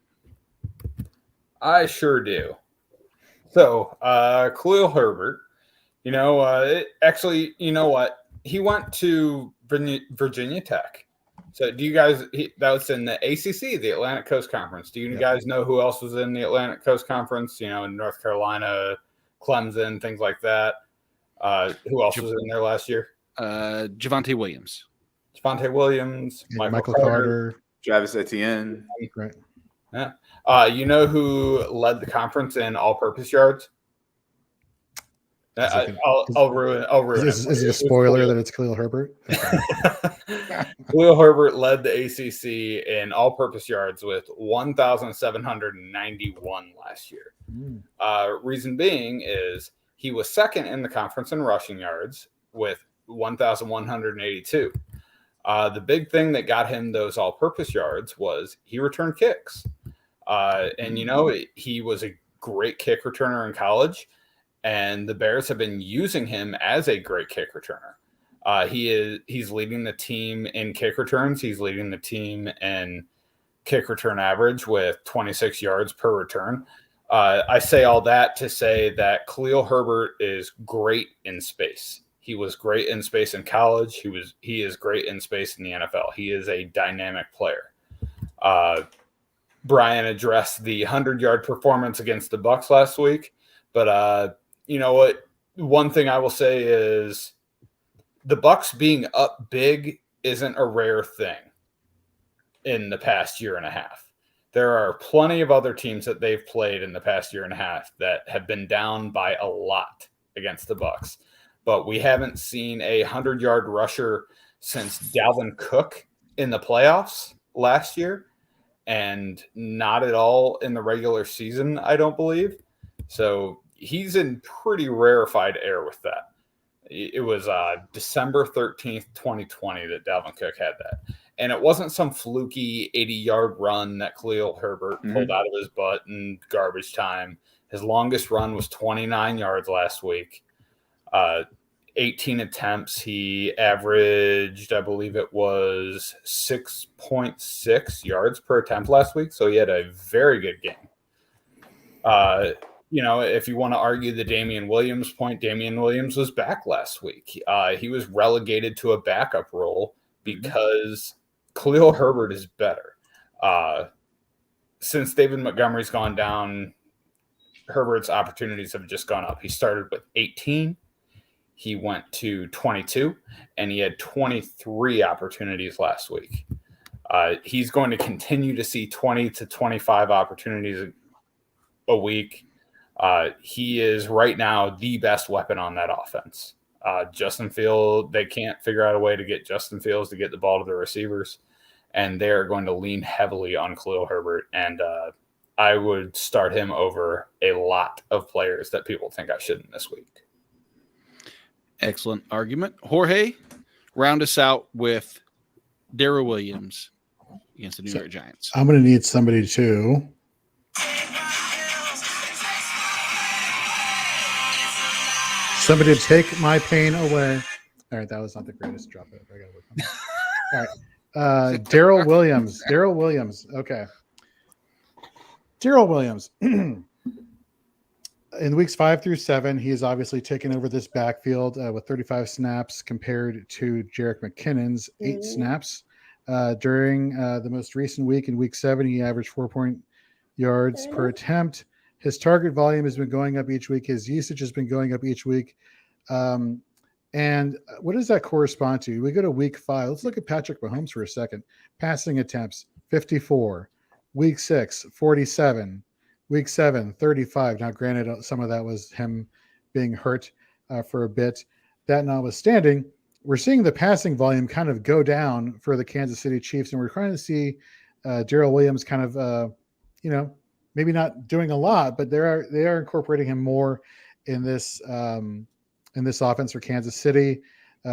I sure do. So, Khalil Herbert, actually, you know what? He went to Virginia Tech. So do you guys, that was in the ACC, the Atlantic Coast Conference. Do you Yep. guys know who else was in the Atlantic Coast Conference? You know, in North Carolina, Clemson, things like that. Who else was in there last year? Javonte Williams. Javonte Williams, Michael Carter. Travis Etienne. Right. Yeah. You know who led the conference in all-purpose yards? I'll ruin Is it a spoiler that it's Khalil Herbert? Okay. Khalil Herbert led the ACC in all-purpose yards with 1,791 last year. Reason being is he was second in the conference in rushing yards with 1,182. The big thing that got him those all-purpose yards was he returned kicks. And, you know, he was a great kick returner in college, and the Bears have been using him as a great kick returner. He's leading the team in kick returns. He's leading the team in kick return average with 26 yards per return. I say all that to say that Khalil Herbert is great in space. He was great in space in college. He is great in space in the NFL. He is a dynamic player. Brian addressed the 100-yard performance against the Bucs last week, but you know what? One thing I will say is the Bucs being up big isn't a rare thing in the past year and a half. There are plenty of other teams that they've played in the past year and a half that have been down by a lot against the Bucs. But we haven't seen a 100-yard rusher since Dalvin Cook in the playoffs last year, and not at all in the regular season, I don't believe. So he's in pretty rarefied air with that. It was December 13th, 2020 that Dalvin Cook had that. And it wasn't some fluky 80-yard run that Khalil Herbert pulled out of his butt in garbage time. His longest run was 29 yards last week. 18 attempts. He averaged, I believe it was 6.6 yards per attempt last week. So he had a very good game. You know, if you want to argue the Damian Williams point, Damian Williams was back last week. He was relegated to a backup role because Khalil Herbert is better. Since David Montgomery's gone down, Herbert's opportunities have just gone up. He started with 18. He went to 22, and he had 23 opportunities last week. He's going to continue to see 20 to 25 opportunities a week. He is right now the best weapon on that offense. Justin Fields, they can't figure out a way to get Justin Fields to get the ball to the receivers, and they're going to lean heavily on Khalil Herbert, and I would start him over a lot of players that people think I shouldn't this week. Excellent argument. Jorge, round us out with Darrell Williams against the New York Giants. I'm going to need somebody to take my pain away. All right, that was not the greatest drop. I got to work on that. All right, Darrell Williams. Darrell Williams. Okay, Darrell Williams. In weeks 5 through 7, he has obviously taken over this backfield with 35 snaps compared to Jerick McKinnon's 8 snaps. During the most recent week, in week 7, he averaged 4 yards per attempt. His target volume has been going up each week. His usage has been going up each week. And what does that correspond to? We go to week 5. Let's look at Patrick Mahomes for a second. Passing attempts, 54. Week 6, 47. Week 7, 35. Now, granted, some of that was him being hurt for a bit. That notwithstanding, we're seeing the passing volume kind of go down for the Kansas City Chiefs, and we're trying to see Darrell Williams kind of, maybe not doing a lot, but they are incorporating him more in this offense for Kansas City.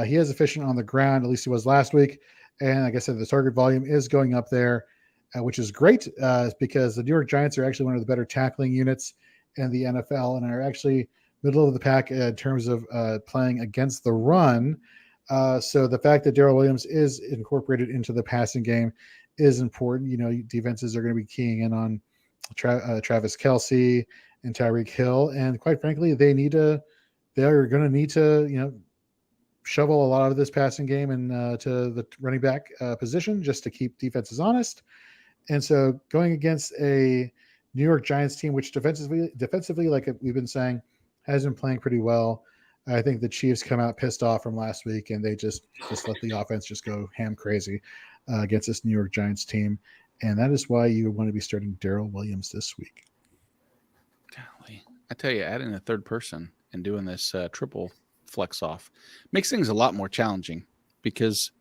He is efficient on the ground, at least he was last week. And like I said, the target volume is going up there, which is great because the New York Giants are actually one of the better tackling units in the NFL and are actually middle of the pack in terms of playing against the run. So the fact that Darrell Williams is incorporated into the passing game is important. You know, defenses are going to be keying in on Travis Kelce and Tyreek Hill, and quite frankly, they are going to need to, shovel a lot of this passing game and to the running back position just to keep defenses honest. And so going against a New York Giants team, which defensively, like we've been saying, has been playing pretty well. I think the Chiefs come out pissed off from last week, and they just let the offense just go ham crazy against this New York Giants team. And that is why you want to be starting Darrell Williams this week. Golly. I tell you, adding a third person and doing this triple flex off makes things a lot more challenging, because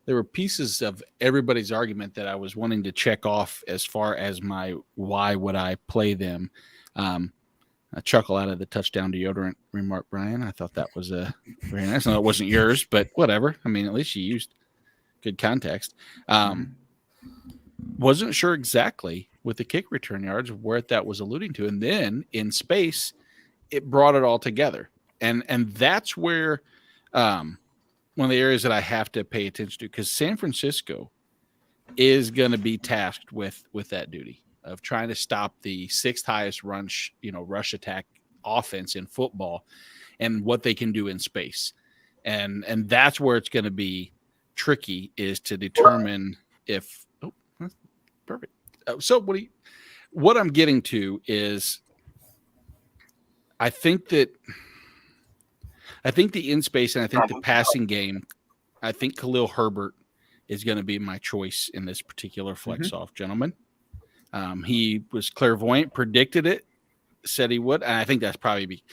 there were pieces of everybody's argument that I was wanting to check off as far as my why would I play them. A chuckle out of the touchdown deodorant remark, Brian. I thought that was very nice. I know it wasn't yours, but whatever. I mean, at least you used good context. Wasn't sure exactly with the kick return yards where that was alluding to. And then in space, it brought it all together. And that's where one of the areas that I have to pay attention to, because San Francisco is going to be tasked with that duty of trying to stop the sixth highest rush attack offense in football and what they can do in space. And that's where it's going to be tricky, is to determine if, that's perfect. So what I'm getting to is I think the in space and I think the passing game, I think Khalil Herbert is going to be my choice in this particular flex off, gentlemen. He was clairvoyant, predicted it, said he would. And I think that's probably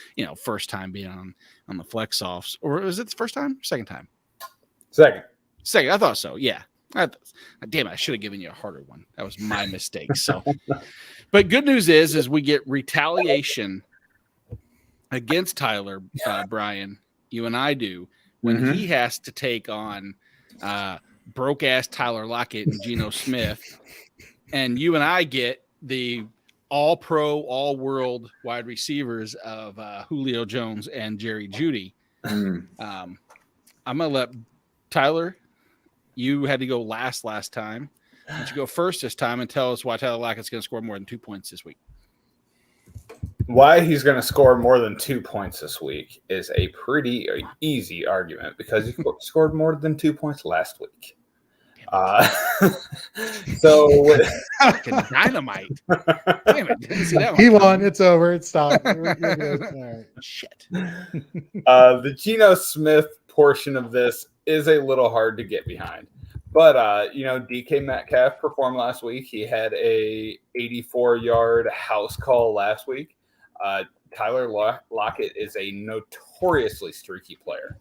first time being on the flex offs. Or was it the first time? Second time? Second. I thought so. Yeah. Damn it, I should have given you a harder one. That was my mistake. So, but good news is we get retaliation against Tyler, Brian. You and I do, when he has to take on broke ass Tyler Lockett and Geno Smith. And you and I get the all-pro, all-world wide receivers of Julio Jones and Jerry Jeudy. I'm going to let Tyler, you had to go last time. Why don't you go first this time and tell us why Tyler Lockett's going to score more than 2 points this week? Why he's going to score more than 2 points this week is a pretty easy argument, because he scored more than 2 points last week. So dynamite. Damn it! Didn't see that one. He won. It's over. It stopped. All right. Shit. The Geno Smith portion of this is a little hard to get behind, but DK Metcalf performed last week. He had a 84-yard house call last week. Tyler Lockett is a notoriously streaky player.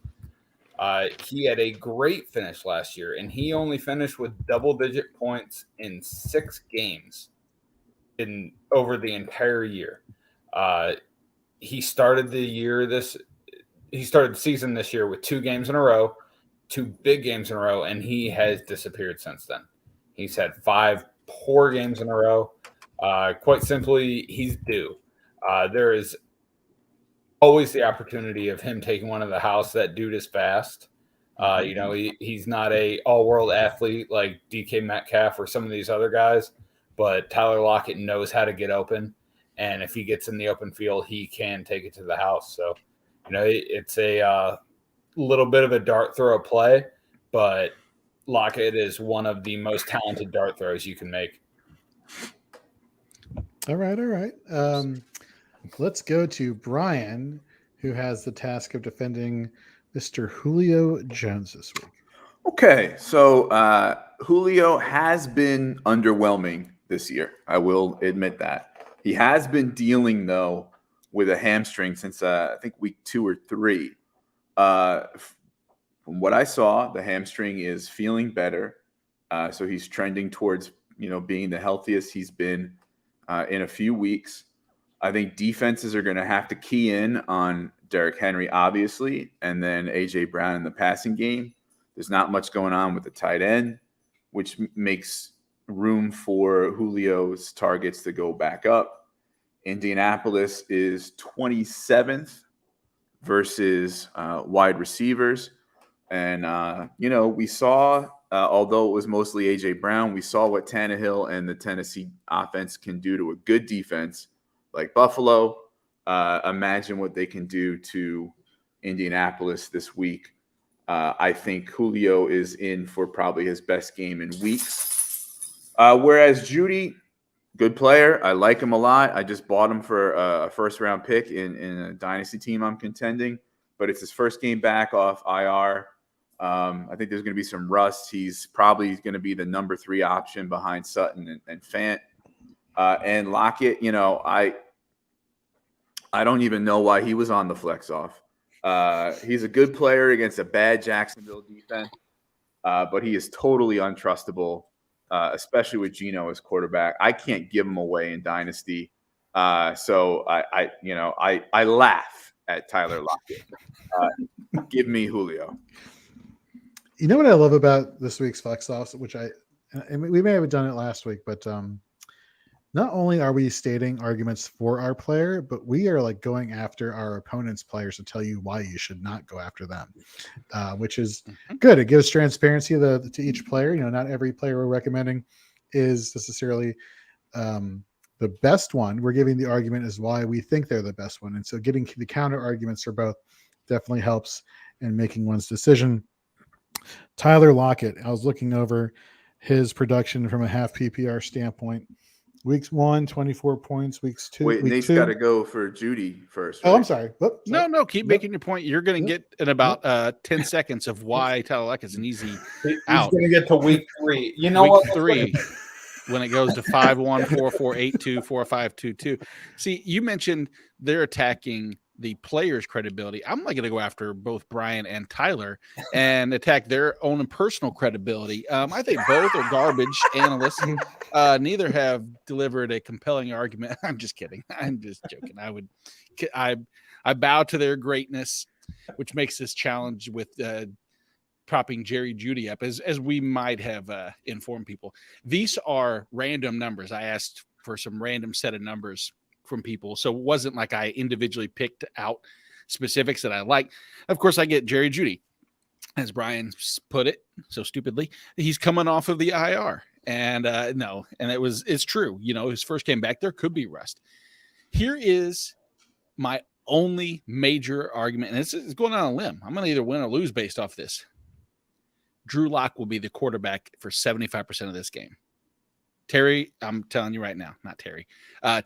He had a great finish last year, and he only finished with double-digit points in 6 games over the entire year. He started the season this year with 2 games in a row, 2 big games in a row, and he has disappeared since then. He's had 5 poor games in a row. Quite simply, he's due. There is always the opportunity of him taking one of the house. That dude is fast. He's not a all-world athlete like DK Metcalf or some of these other guys, but Tyler Lockett knows how to get open, and if he gets in the open field, he can take it to the house. So, it's a little bit of a dart throw play, but Lockett is one of the most talented dart throws you can make. All right. Let's go to Brian, who has the task of defending Mr. Julio Jones this week. Okay, so Julio has been underwhelming this year. I will admit that. He has been dealing, though, with a hamstring since I think week 2 or 3. From what I saw, the hamstring is feeling better. So he's trending towards, being the healthiest he's been in a few weeks. I think defenses are going to have to key in on Derrick Henry, obviously, and then A.J. Brown in the passing game. There's not much going on with the tight end, which makes room for Julio's targets to go back up. Indianapolis is 27th versus wide receivers. And, we saw, although it was mostly A.J. Brown, we saw what Tannehill and the Tennessee offense can do to a good defense like Buffalo. Imagine what they can do to Indianapolis this week. I think Julio is in for probably his best game in weeks. Whereas Judy, good player. I like him a lot. I just bought him for a first-round pick in a dynasty team I'm contending. But it's his first game back off IR. I think there's going to be some rust. He's probably going to be the number 3 option behind Sutton and Fant. And Lockett, I don't even know why he was on the flex off. He's a good player against a bad Jacksonville defense, but he is totally untrustable, especially with Geno as quarterback. I can't give him away in Dynasty. So I laugh at Tyler Lockett. Give me Julio. You know what I love about this week's flex offs, which we may have done it last week, but not only are we stating arguments for our player, but we are like going after our opponent's players to tell you why you should not go after them, which is good. It gives transparency to each player. Not every player we're recommending is necessarily the best one. We're giving the argument as why we think they're the best one. And so getting the counter arguments for both definitely helps in making one's decision. Tyler Lockett, I was looking over his production from a half PPR standpoint. Weeks 1, 24 points. Weeks 2. Wait, Nate's got to go for Judy first. Right? Oh, I'm sorry. No, keep making your point. You're going to get in about 10 seconds of why Tyler Lockett is an easy out. He's going to get to week 3. You know week what? 3 when it goes to 5-1, 4-4, 8-2, 4-5, 2-2. See, you mentioned they're attacking the players' credibility. I'm going to go after both Brian and Tyler and attack their own personal credibility. I think both are garbage analysts. Neither have delivered a compelling argument. I'm just kidding. I'm just joking. I bow to their greatness, which makes this challenge with propping Jerry Jeudy up, as we might have informed people. These are random numbers. I asked for some random set of numbers from people, so it wasn't like I individually picked out specifics that I like. Of course, I get Jerry Jeudy, as Brian put it so stupidly. He's coming off of the IR, and it's true. His first game back, there could be rust. Here is my only major argument, and it's going on a limb. I'm going to either win or lose based off this. Drew Lock will be the quarterback for 75% of this game. Terry, I'm telling you right now, not Terry.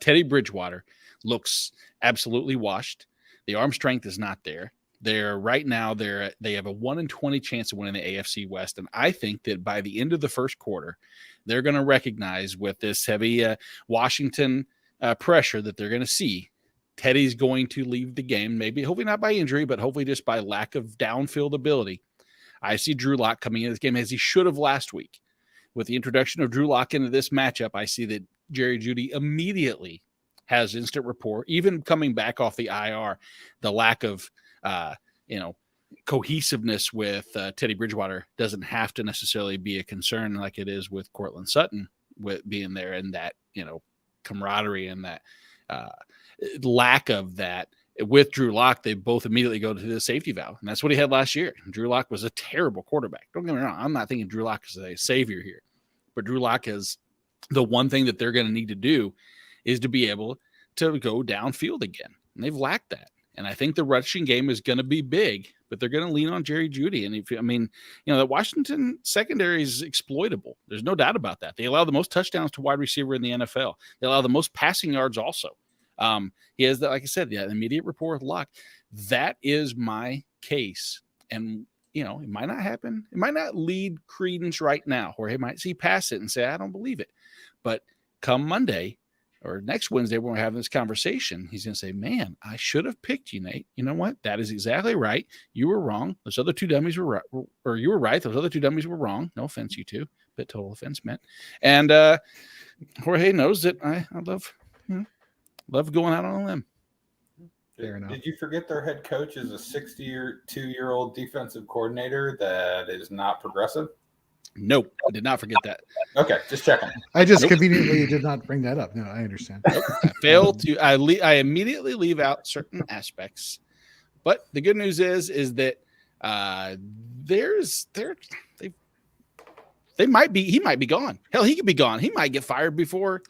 Teddy Bridgewater looks absolutely washed. The arm strength is not there. They have a 1 in 20 chance of winning the AFC West, and I think that by the end of the first quarter, they're going to recognize with this heavy Washington pressure that they're going to see, Teddy's going to leave the game. Maybe, hopefully not by injury, but hopefully just by lack of downfield ability. I see Drew Lock coming into this game as he should have last week. With the introduction of Drew Lock into this matchup, I see that Jerry Jeudy immediately has instant rapport, even coming back off the IR. The lack of, cohesiveness with Teddy Bridgewater doesn't have to necessarily be a concern like it is with Cortland Sutton with being there, and that, camaraderie and that lack of that. With Drew Lock, they both immediately go to the safety valve, and that's what he had last year. Drew Lock was a terrible quarterback. Don't get me wrong. I'm not thinking Drew Lock is a savior here, but Drew Lock is the one thing that they're going to need to do is to be able to go downfield again, and they've lacked that. And I think the rushing game is going to be big, but they're going to lean on Jerry Jeudy. And the Washington secondary is exploitable. There's no doubt about that. They allow the most touchdowns to wide receiver in the NFL. They allow the most passing yards also. He has that, like I said, the immediate rapport with Lock. That is my case. And, it might not happen. It might not lead credence right now, or he might see past it and say, I don't believe it. But come Monday or next Wednesday, when we're having this conversation, he's going to say, man, I should have picked you, Nate. You know what? That is exactly right. You were wrong. Those other two dummies were right, or you were right. Those other two dummies were wrong. No offense, you two, but total offense meant. And Jorge knows that I love going out on a limb. Did you forget their head coach is a 62-year-old defensive coordinator that is not progressive? Nope, I did not forget that. Okay, just checking. I just conveniently did not bring that up. No, I understand. Nope. I failed to. I immediately leave out certain aspects, but the good news is that he might be gone. Hell, he could be gone. He might get fired before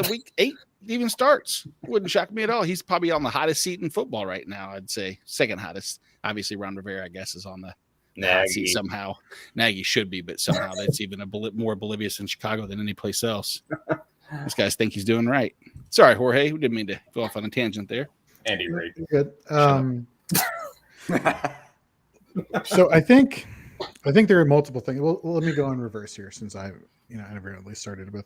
week 8 even starts. Wouldn't shock me at all. He's probably on the hottest seat in football right now. I'd say second hottest. Obviously, Ron Rivera, I guess, is on the See, somehow Nagy should be, but somehow that's even more oblivious in Chicago than any place else. These guys think he's doing right. Sorry, Jorge, we didn't mean to go off on a tangent there. Andy Reid. Good. So I think there are multiple things. Well, let me go in reverse here, since I never really started with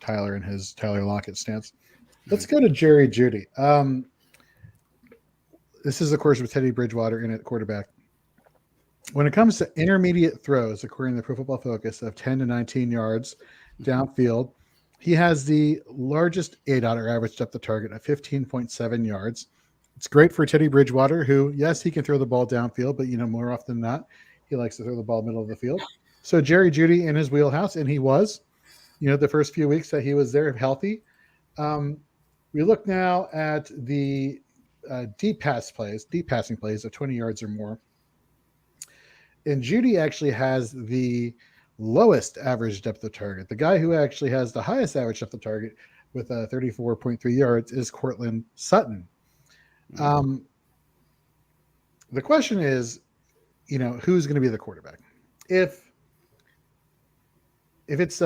Tyler and his Tyler Lockett stance. Let's go to Jerry Jeudy. This is, of course, with Teddy Bridgewater in at quarterback. When it comes to intermediate throws, according to Pro Football Focus, of 10 to 19 yards downfield, he has the largest ADOT, or average depth of target, at 15.7 yards. It's great for Teddy Bridgewater, who, yes, he can throw the ball downfield, but more often than not, he likes to throw the ball middle of the field. So Jerry Jeudy in his wheelhouse, and he was, the first few weeks that he was there healthy. We look now at the deep passing plays of 20 yards or more. And Jeudy actually has the lowest average depth of target. The guy who actually has the highest average depth of target with 34.3 yards is Courtland Sutton. The question is, who's going to be the quarterback? If it's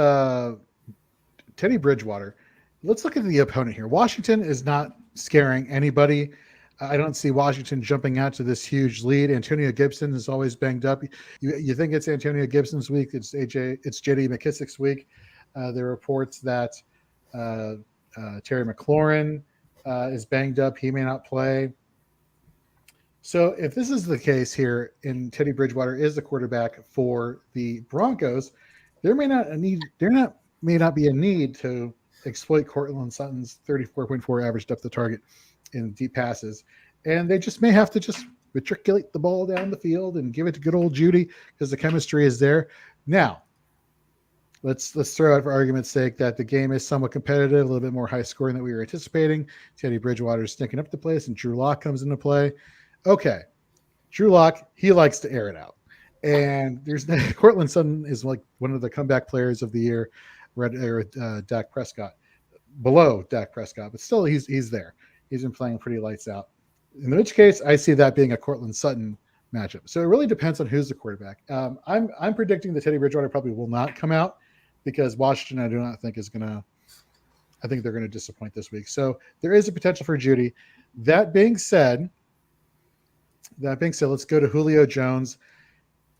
Teddy Bridgewater, let's look at the opponent here. Washington is not scaring anybody. I don't see Washington jumping out to this huge lead. Antonio Gibson is always banged up. You think it's Antonio Gibson's week? It's J.D. McKissick's week. There are reports that Terry McLaurin is banged up. He may not play. So if this is the case here, and Teddy Bridgewater is the quarterback for the Broncos, there may not be a need to exploit Courtland Sutton's 34.4 average depth of target in deep passes, and they just may have to just matriculate the ball down the field and give it to good old Jeudy, because the chemistry is there. Now, let's throw out, for argument's sake, that the game is somewhat competitive, a little bit more high scoring than we were anticipating. Teddy Bridgewater is sticking up the place, and Drew Lock comes into play. Okay, Drew Lock, he likes to air it out, and there's Courtland Sutton is like one of the comeback players of the year, Dak Prescott, below Dak Prescott, but still he's there. He's been playing pretty lights out. In which case, I see that being a Courtland Sutton matchup. So it really depends on who's the quarterback. I'm predicting that Teddy Bridgewater probably will not come out, because Washington, I do not think, is going to. I think they're going to disappoint this week. So there is a potential for Jeudy. That being said, let's go to Julio Jones.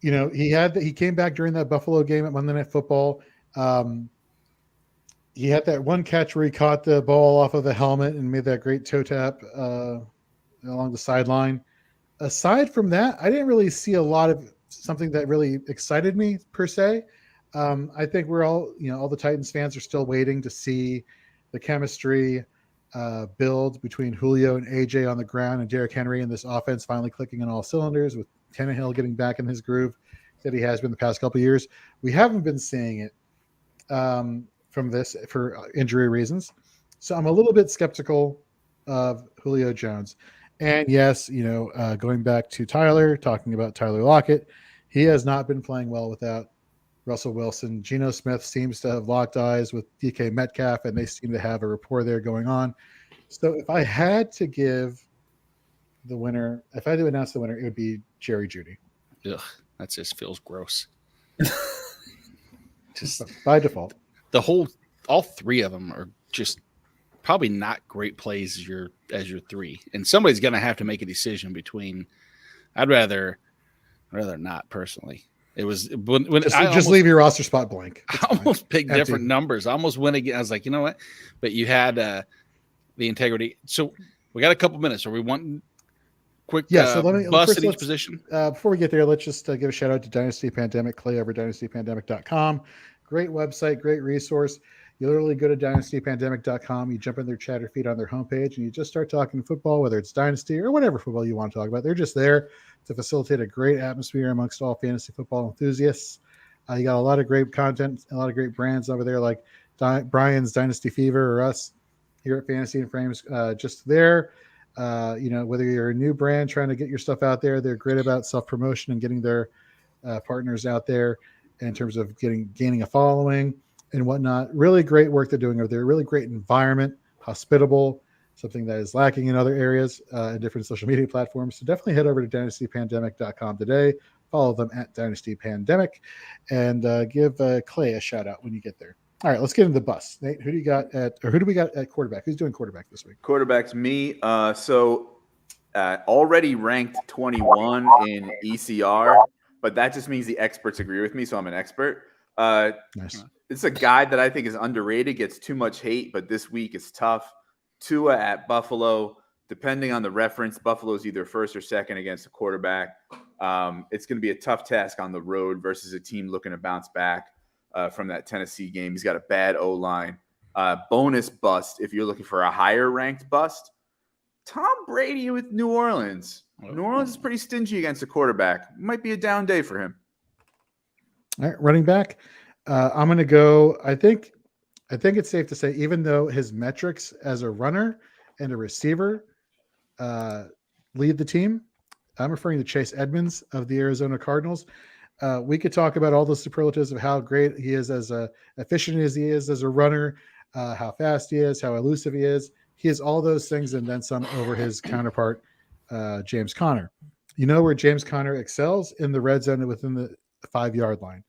He came back during that Buffalo game at Monday Night Football. He had that one catch where he caught the ball off of the helmet and made that great toe tap along the sideline. Aside from that, I didn't really see a lot of something that really excited me per se. I think we're all the Titans fans are still waiting to see the chemistry build between Julio and AJ on the ground, and Derrick Henry and this offense finally clicking on all cylinders, with Tannehill getting back in his groove that he has been the past couple of years. We haven't been seeing it from this for injury reasons. So I'm a little bit skeptical of Julio Jones. And yes, going back to Tyler, talking about Tyler Lockett, he has not been playing well without Russell Wilson. Geno Smith seems to have locked eyes with DK Metcalf, and they seem to have a rapport there going on. So if I had to give the winner, if I had to announce the winner, it would be Jerry Jeudy. Ugh, that just feels gross. Just by default. All three of them are just probably not great plays as your three, and somebody's going to have to make a decision between. I'd rather not, personally. It was when just leave your roster spot blank. I almost picked different numbers. I almost went again. I was like, you know what? But you had the integrity. So we got a couple minutes. Are we wanting quick so let me bust at each position? Before we get there, let's just give a shout out to Dynasty Pandemic, Clay over dynastypandemic.com. Great website, great resource. You literally go to dynastypandemic.com, you jump in their chatter feed on their homepage, and you just start talking football, whether it's Dynasty or whatever football you want to talk about. They're just there to facilitate a great atmosphere amongst all fantasy football enthusiasts. You got a lot of great content, a lot of great brands over there, like Brian's Dynasty Fever or us here at Fantasy and Frames. Just there, whether you're a new brand trying to get your stuff out there, they're great about self-promotion and getting their partners out there in terms of gaining a following and whatnot. Really great work they're doing over there. Really great environment, hospitable, something that is lacking in other areas and different social media platforms. So definitely head over to dynastypandemic.com today. Follow them at Dynasty Pandemic, and give Clay a shout out when you get there. All right, let's get into the bus. Nate, who do we got at quarterback? Who's doing quarterback this week? Quarterback's me. Already ranked 21 in ECR, but that just means the experts agree with me, so I'm an expert. Nice. It's a guy that I think is underrated, gets too much hate, but this week is tough. Tua at Buffalo. Depending on the reference, Buffalo's either first or second against the quarterback. It's going to be a tough task on the road versus a team looking to bounce back from that Tennessee game. He's got a bad O-line. Bonus bust, if you're looking for a higher ranked bust, Tom Brady with New Orleans. New Orleans is pretty stingy against a quarterback. Might be a down day for him. All right, running back. I'm going to go. I think it's safe to say, even though his metrics as a runner and a receiver lead the team, I'm referring to Chase Edmonds of the Arizona Cardinals. We could talk about all the superlatives of how great he is as efficient as he is as a runner, how fast he is, how elusive he is. He has all those things and then some over his counterpart, James Conner. You know where James Conner excels? In the red zone within the 5-yard line.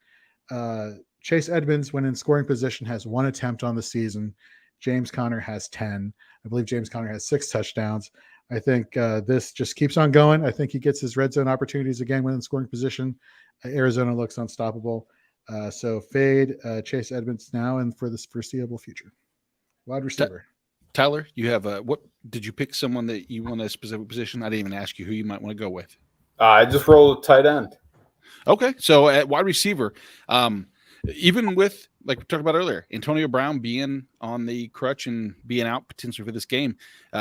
Chase Edmonds, when in scoring position, has 1 attempt on the season. James Conner has 10. I believe James Conner has 6 touchdowns. I think this just keeps on going. I think he gets his red zone opportunities again when in scoring position. Arizona looks unstoppable. So fade Chase Edmonds now and for this foreseeable future. Wide receiver. Tyler, you have what did you pick someone that you want a specific position? I didn't even ask you who you might want to go with. I just rolled tight end. Okay, so at wide receiver, even with, like we talked about earlier, Antonio Brown being on the crutch and being out potentially for this game,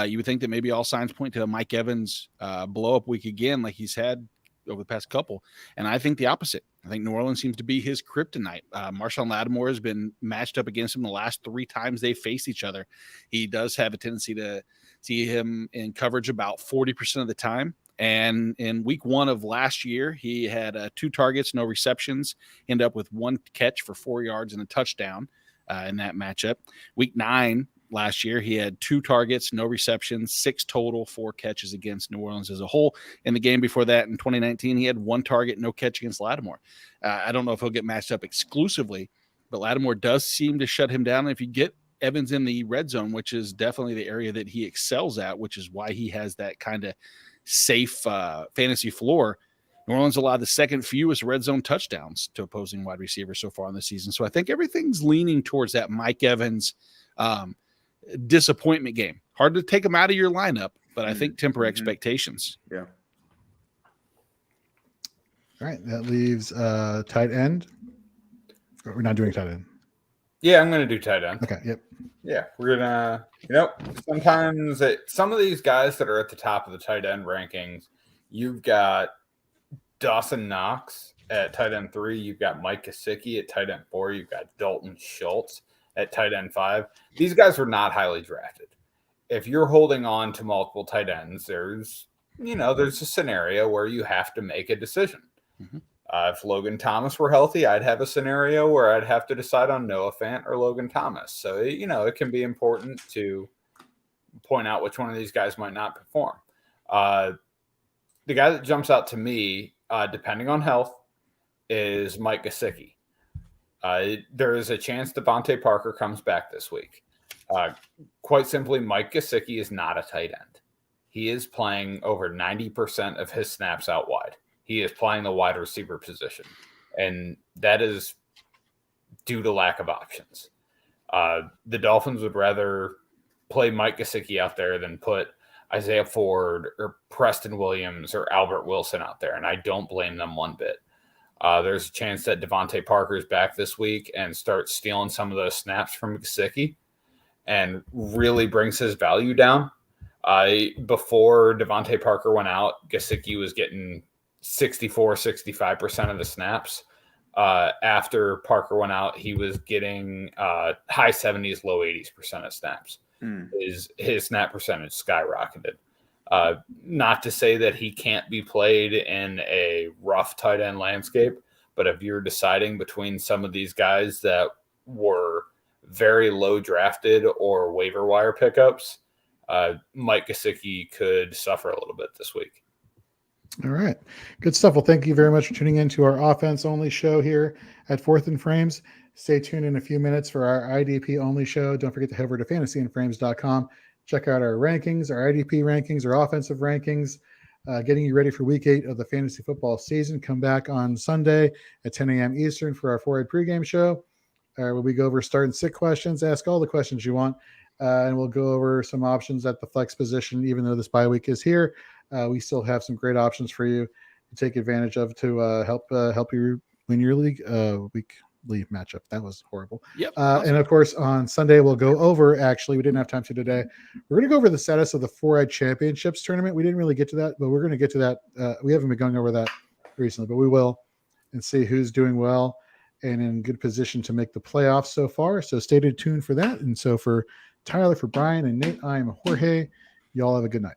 you would think that maybe all signs point to a Mike Evans blow-up week again like he's had over the past couple. And I think the opposite. I think New Orleans seems to be his kryptonite. Marshawn Lattimore has been matched up against him the last 3 times they faced each other. He does have a tendency to see him in coverage about 40% of the time. And in week 1 of last year, he had 2 targets, no receptions, ended up with 1 catch for 4 yards and a touchdown in that matchup. Week 9 last year, he had 2 targets, no receptions, 6 total, 4 catches against New Orleans as a whole. In the game before that, in 2019, he had 1 target, no catch against Lattimore. I don't know if he'll get matched up exclusively, but Lattimore does seem to shut him down. And if you get Evans in the red zone, which is definitely the area that he excels at, which is why he has that kind of safe fantasy floor, New Orleans allowed the second fewest red zone touchdowns to opposing wide receivers so far in the season. So I think everything's leaning towards that Mike Evans disappointment game. Hard to take him out of your lineup, but I think temper expectations. Yeah. All right, that leaves tight end. We're not doing tight end. Yeah, I'm going to do tight end. Okay, yep. Yeah, we're going to, sometimes some of these guys that are at the top of the tight end rankings, you've got Dawson Knox at tight end 3. You've got Mike Gesicki at tight end 4. You've got Dalton Schultz at tight end 5. These guys were not highly drafted. If you're holding on to multiple tight ends, there's a scenario where you have to make a decision. Mm-hmm. If Logan Thomas were healthy, I'd have a scenario where I'd have to decide on Noah Fant or Logan Thomas. So, it can be important to point out which one of these guys might not perform. The guy that jumps out to me, depending on health, is Mike Gesicki. There is a chance Devontae Parker comes back this week. Quite simply, Mike Gesicki is not a tight end. He is playing over 90% of his snaps out wide. He is playing the wide receiver position, and that is due to lack of options. The Dolphins would rather play Mike Gesicki out there than put Isaiah Ford or Preston Williams or Albert Wilson out there, and I don't blame them one bit. There's a chance that Devontae Parker is back this week and starts stealing some of those snaps from Gesicki and really brings his value down. Before Devontae Parker went out, Gesicki was getting 65% of the snaps. After Parker went out, he was getting high 70s, low 80s% of snaps. His snap percentage skyrocketed. Not to say that he can't be played in a rough tight end landscape, but if you're deciding between some of these guys that were very low drafted or waiver wire pickups, Mike Gesicki could suffer a little bit this week. All right. Good stuff. Well, thank you very much for tuning in to our offense only show here at Fourth and Frames. Stay tuned in a few minutes for our IDP only show. Don't forget to head over to fantasyandframes.com. Check out our rankings, our IDP rankings, our offensive rankings, getting you ready for week 8 of the fantasy football season. Come back on Sunday at 10 a.m. Eastern for our 4-eyed pregame show, where we go over start and sit questions, ask all the questions you want, and we'll go over some options at the flex position. Even though this bye week is here, we still have some great options for you to take advantage of to help you win your weekly matchup. That was horrible. Yep. And of course, on Sunday, we'll go over, actually, we didn't have time to today. We're going to go over the status of the 4-eyed championships tournament. We didn't really get to that, but we're going to get to that. We haven't been going over that recently, but we will, and see who's doing well and in good position to make the playoffs so far. So stay tuned for that. And so for Tyler, for Brian, and Nate, I am Jorge. Y'all have a good night.